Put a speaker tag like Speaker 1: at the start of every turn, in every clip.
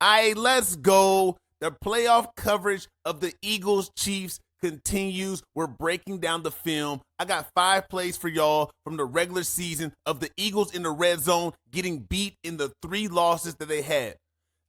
Speaker 1: Let's go. The playoff coverage of the Eagles Chiefs continues. We're breaking down the film. I got 5 plays for y'all from the regular season of the Eagles in the red zone getting beat in the 3 losses that they had.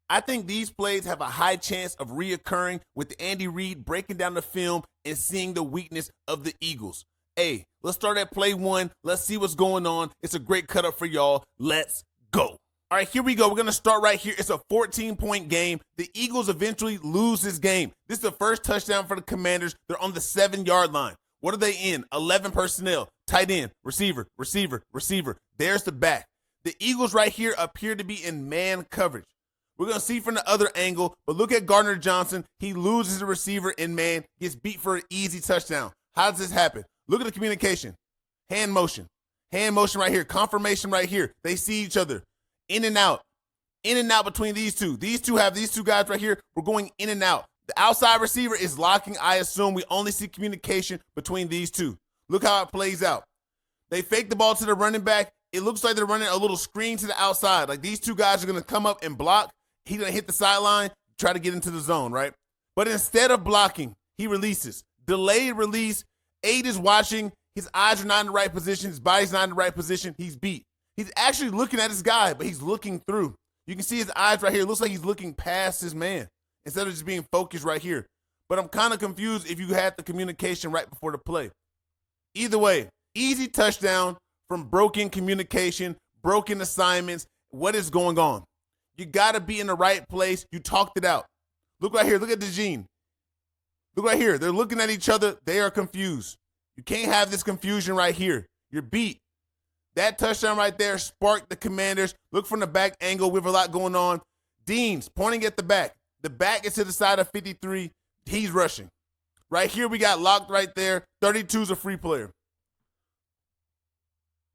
Speaker 1: I think these plays have a high chance of reoccurring with Andy Reid breaking down the film and seeing the weakness of the Eagles. Hey, let's start at play 1. Let's see what's going on. It's a great cut up for y'all. Let's go. All right, here we go. We're going to start right here. It's a 14-point game. The Eagles eventually lose this game. This is the first touchdown for the Commanders. They're on the 7-yard line. What are they in? 11 personnel. Tight end, receiver, receiver, receiver. There's the back. The Eagles right here appear to be in man coverage. We're going to see from the other angle, but look at Gardner Johnson. He loses the receiver in man, gets beat for an easy touchdown. How does this happen? Look at the communication. Hand motion. Hand motion right here. Confirmation right here. They see each other. In and out between these two. These two guys right here. We're going in and out. The outside receiver is locking. I assume we only see communication between these two. Look how it plays out. They fake the ball to the running back. It looks like they're running a little screen to the outside. Like these two guys are going to come up and block. He's going to hit the sideline, try to get into the zone, right? But instead of blocking, he releases. Delayed release. Aid is watching. His eyes are not in the right position. His body's not in the right position. He's beat. He's actually looking at his guy, but he's looking through. You can see his eyes right here. It looks like he's looking past his man instead of just being focused right here. But I'm kind of confused if you had the communication right before the play. Either way, easy touchdown from broken communication, broken assignments. What is going on? You got to be in the right place. You talked it out. Look right here. Look at DeJean. Look right here. They're looking at each other. They are confused. You can't have this confusion right here. You're beat. That touchdown right there sparked the Commanders. Look from the back angle. We have a lot going on. Dean's pointing at the back. The back is to the side of 53. He's rushing. Right here, we got locked right there. 32 is a free player.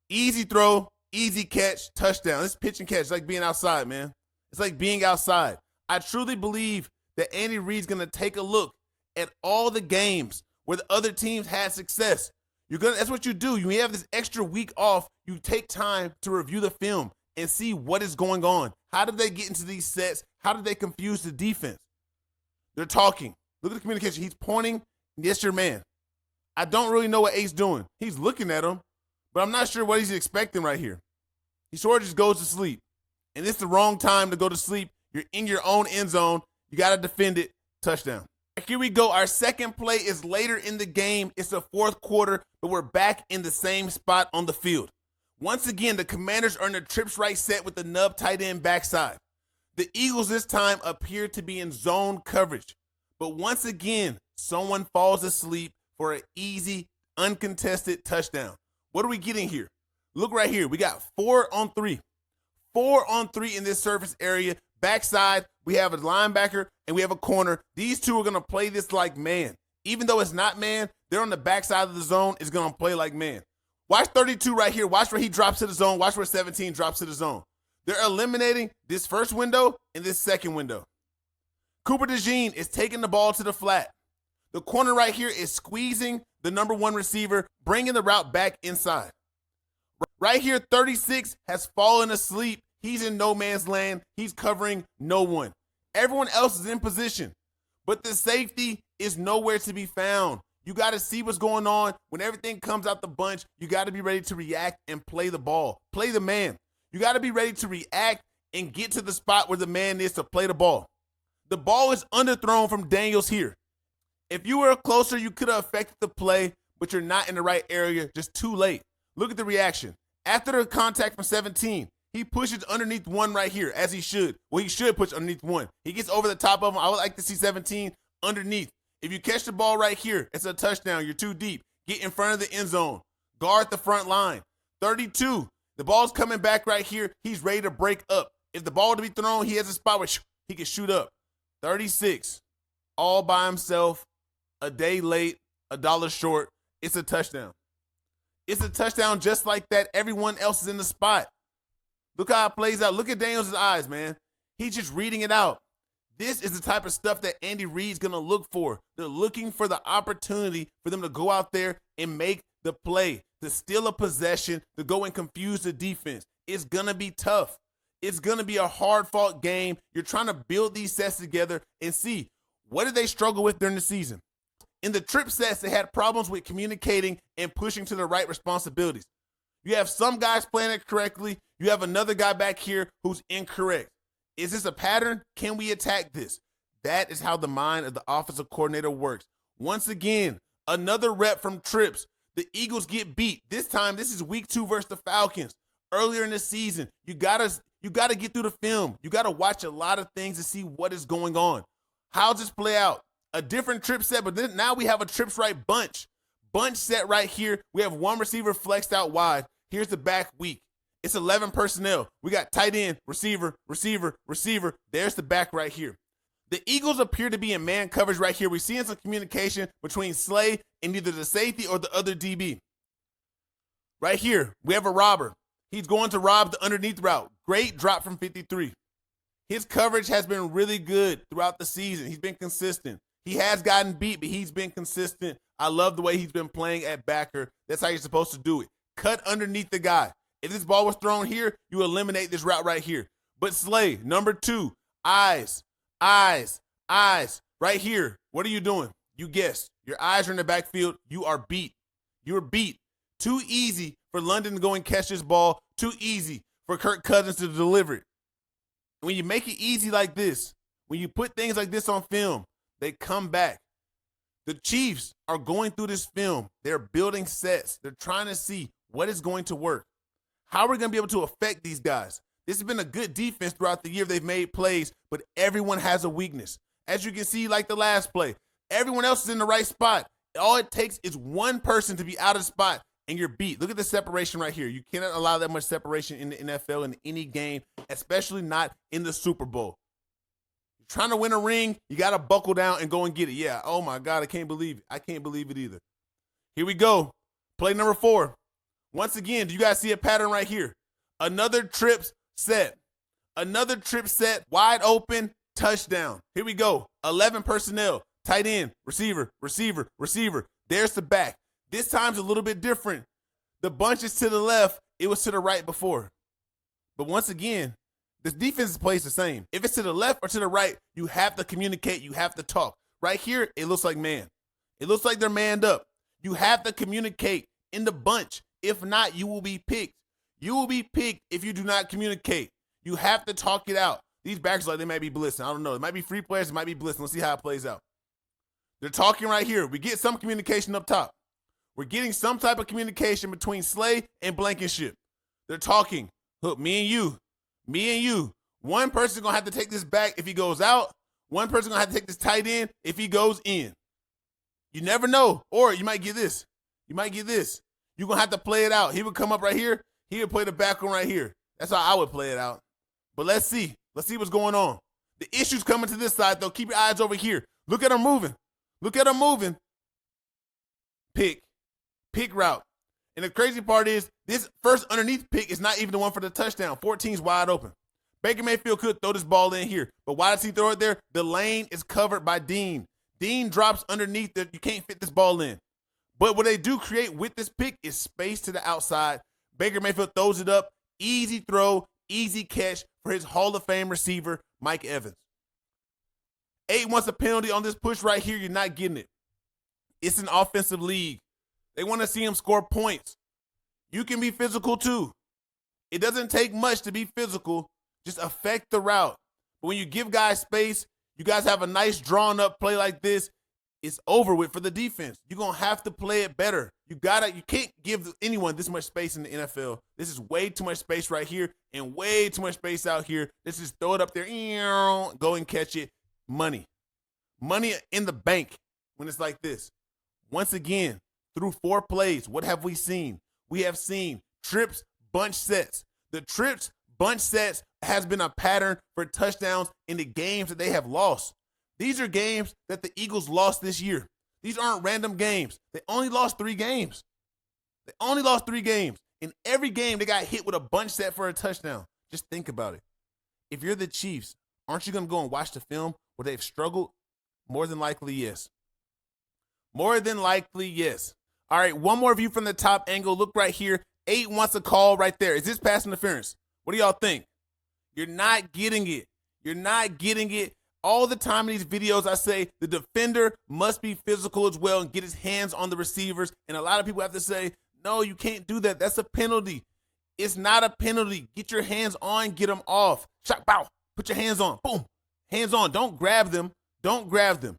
Speaker 1: Easy throw, easy catch, touchdown. This pitch and catch. It's like being outside, man. It's like being outside. I truly believe that Andy Reid's going to take a look at all the games where the other teams had success. That's what you do. You have this extra week off. You take time to review the film and see what is going on. How did they get into these sets? How did they confuse the defense? They're talking. Look at the communication. He's pointing. Yes, your man. I don't really know what Ace doing. He's looking at him, but I'm not sure what he's expecting right here. He sort of just goes to sleep. And it's the wrong time to go to sleep. You're in your own end zone. You got to defend it. Touchdown. Here we go. Our second play is later in the game. It's the 4th quarter, but we're back in the same spot on the field. Once again, the Commanders are in a trips right set with the nub tight end backside. The Eagles this time appear to be in zone coverage. But once again, someone falls asleep for an easy, uncontested touchdown. What are we getting here? Look right here. We got 4 on 3. 4 on 3 in this surface area. Backside, we have a linebacker and we have a corner. These two are going to play this like man. Even though it's not man, they're on the backside of the zone. It's going to play like man. Watch 32 right here. Watch where he drops to the zone. Watch where 17 drops to the zone. They're eliminating this first window and this second window. Cooper DeJean is taking the ball to the flat. The corner right here is squeezing the number 1 receiver, bringing the route back inside. Right here, 36 has fallen asleep. He's in no man's land. He's covering no one. Everyone else is in position, but the safety is nowhere to be found. You got to see what's going on. When everything comes out the bunch, you got to be ready to react and play the ball. Play the man. You got to be ready to react and get to the spot where the man is to play the ball. The ball is underthrown from Daniels here. If you were closer, you could have affected the play, but you're not in the right area, just too late. Look at the reaction. After the contact from 17, he pushes underneath 1 right here, as he should. Well, he should push underneath 1. He gets over the top of him. I would like to see 17 underneath. If you catch the ball right here, it's a touchdown. You're too deep. Get in front of the end zone. Guard the front line. 32, the ball's coming back right here. He's ready to break up. If the ball to be thrown, he has a spot where he can shoot up. 36, all by himself, a day late, $1 short. It's a touchdown. It's a touchdown just like that. Everyone else is in the spot. Look how it plays out. Look at Daniels' eyes, man. He's just reading it out. This is the type of stuff that Andy Reid's going to look for. They're looking for the opportunity for them to go out there and make the play, to steal a possession, to go and confuse the defense. It's going to be tough. It's going to be a hard-fought game. You're trying to build these sets together and see what did they struggle with during the season. In the trip sets, they had problems with communicating and pushing to the right responsibilities. You have some guys playing it correctly. You have another guy back here who's incorrect. Is this a pattern? Can we attack this? That is how the mind of the offensive coordinator works. Once again, another rep from trips. The Eagles get beat. This time, this is week 2 versus the Falcons. Earlier in the season, you gotta get through the film. You gotta watch a lot of things to see what is going on. How's this play out? A different trip set, but then now we have a trips right bunch set right here. We have one receiver flexed out wide. Here's the back week. It's 11 personnel. We got tight end, receiver, receiver, receiver. There's the back right here. The Eagles appear to be in man coverage right here. We're seeing some communication between Slay and either the safety or the other DB. Right here, we have a robber. He's going to rob the underneath route. Great drop from 53. His coverage has been really good throughout the season. He's been consistent. He has gotten beat, but he's been consistent. I love the way he's been playing at backer. That's how you're supposed to do it. Cut underneath the guy. If this ball was thrown here, you eliminate this route right here. But Slay, number 2, eyes. Right here. What are you doing? You guessed. Your eyes are in the backfield. You are beat. You're beat. Too easy for London to go and catch this ball. Too easy for Kirk Cousins to deliver it. When you make it easy like this, when you put things like this on film, they come back. The Chiefs are going through this film. They're building sets. They're trying to see what is going to work. How are we going to be able to affect these guys? This has been a good defense throughout the year. They've made plays, but everyone has a weakness. As you can see, like the last play, everyone else is in the right spot. All it takes is one person to be out of spot, and you're beat. Look at the separation right here. You cannot allow that much separation in the NFL in any game, especially not in the Super Bowl. You're trying to win a ring, you got to buckle down and go and get it. Yeah, oh my God, I can't believe it. I can't believe it either. Here we go. Play number 4. Once again, do you guys see a pattern right here? Another trips set. Another trip set, wide open, touchdown. Here we go. 11 personnel, tight end, receiver, receiver, receiver. There's the back. This time's a little bit different. The bunch is to the left. It was to the right before. But once again, this defense plays the same. If it's to the left or to the right, you have to communicate. You have to talk. Right here, it looks like man. It looks like they're manned up. You have to communicate in the bunch. If not, you will be picked. You will be picked if you do not communicate. You have to talk it out. These backs like they might be blitzing. I don't know. It might be free players. It might be blitzing. Let's see how it plays out. They're talking right here. We get some communication up top. We're getting some type of communication between Slay and Blankenship. They're talking. Look, me and you. One person's going to have to take this back if he goes out. One person's going to have to take this tight end if he goes in. You never know. Or you might get this. You're going to have to play it out. He would come up right here. He would play the back one right here. That's how I would play it out. But let's see. Let's see what's going on. The issue's coming to this side, though. Keep your eyes over here. Look at him moving. Pick route. And the crazy part is this first underneath pick is not even the one for the touchdown. 14's wide open. Baker Mayfield could throw this ball in here. But why does he throw it there? The lane is covered by Dean. Dean drops underneath that you can't fit this ball in. But what they do create with this pick is space to the outside. Baker Mayfield throws it up. Easy throw, easy catch for his Hall of Fame receiver, Mike Evans. 8 wants a penalty on this push right here. You're not getting it. It's an offensive league. They want to see him score points. You can be physical too. It doesn't take much to be physical. Just affect the route. But when you give guys space, you guys have a nice drawn up play like this, it's over with for the defense. You're going to have to play it better. You can't give anyone this much space in the NFL. This is way too much space right here and way too much space out here. Let's just throw it up there. Go and catch it. Money in the bank when it's like this. Once again, through 4 plays, what have we seen? We have seen trips, bunch sets. The trips, bunch sets has been a pattern for touchdowns in the games that they have lost. These are games that the Eagles lost this year. These aren't random games. They only lost 3 games. In every game, they got hit with a bunch set for a touchdown. Just think about it. If you're the Chiefs, aren't you going to go and watch the film where they've struggled? More than likely, yes. All right, one more view from the top angle. Look right here. 8 wants a call right there. Is this pass interference? What do y'all think? You're not getting it. You're not getting it. All the time in these videos, I say the defender must be physical as well and get his hands on the receivers. And a lot of people have to say, no, you can't do that. That's a penalty. It's not a penalty. Get your hands on, get them off. Shot, bow. Put your hands on. Boom. Hands on. Don't grab them. Don't grab them.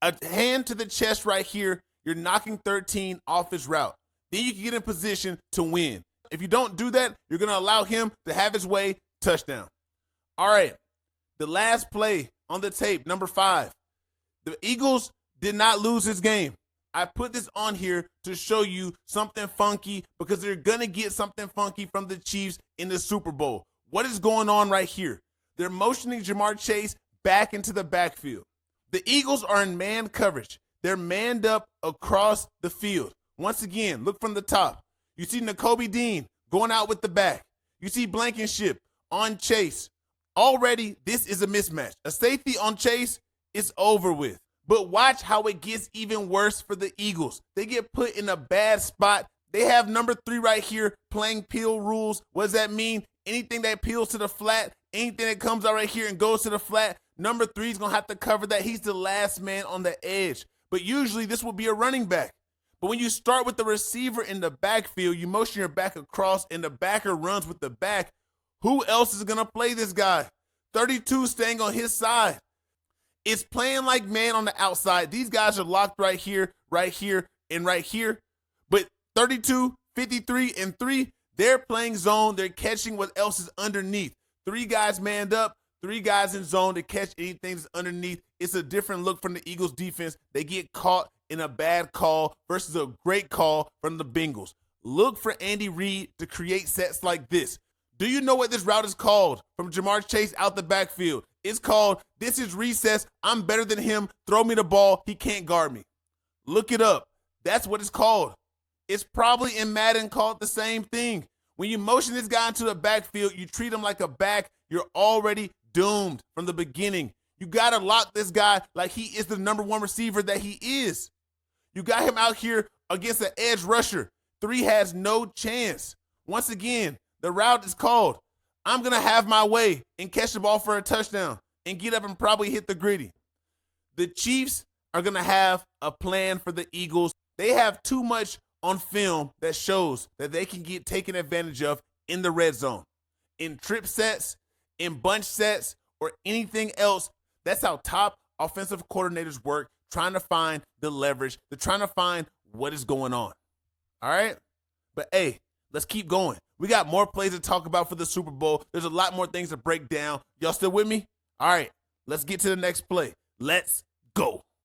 Speaker 1: A hand to the chest right here, you're knocking 13 off his route. Then you can get in position to win. If you don't do that, you're going to allow him to have his way. Touchdown. All right. The last play on the tape, number 5. The Eagles did not lose this game. I put this on here to show you something funky because they're going to get something funky from the Chiefs in the Super Bowl. What is going on right here? They're motioning Jamar Chase back into the backfield. The Eagles are in man coverage. They're manned up across the field. Once again, look from the top. You see Nakobe Dean going out with the back. You see Blankenship on Chase. Already, this is a mismatch. A safety on Chase is over with. But watch how it gets even worse for the Eagles. They get put in a bad spot. They have number 3 right here playing peel rules. What does that mean? Anything that peels to the flat, anything that comes out right here and goes to the flat, number 3 is going to have to cover that. He's the last man on the edge. But usually this will be a running back. But when you start with the receiver in the backfield, you motion your back across and the backer runs with the back. Who else is going to play this guy? 32 staying on his side. It's playing like man on the outside. These guys are locked right here, and right here. But 32, 53, and 3, they're playing zone. They're catching what else is underneath. 3 guys manned up, 3 guys in zone to catch anything that's underneath. It's a different look from the Eagles defense. They get caught in a bad call versus a great call from the Bengals. Look for Andy Reid to create sets like this. Do you know what this route is called from Jamar Chase out the backfield? It's called, this is recess. I'm better than him. Throw me the ball. He can't guard me. Look it up. That's what it's called. It's probably in Madden called the same thing. When you motion this guy into the backfield, you treat him like a back, you're already doomed from the beginning. You got to lock this guy like he is the number 1 receiver that he is. You got him out here against an edge rusher. 3 has no chance. Once again, the route is called, I'm going to have my way and catch the ball for a touchdown and get up and probably hit the gritty. The Chiefs are going to have a plan for the Eagles. They have too much on film that shows that they can get taken advantage of in the red zone, in trip sets, in bunch sets, or anything else. That's how top offensive coordinators work, trying to find the leverage. They're trying to find what is going on. All right? But, hey, let's keep going. We got more plays to talk about for the Super Bowl. There's a lot more things to break down. Y'all still with me? All right, let's get to the next play. Let's go.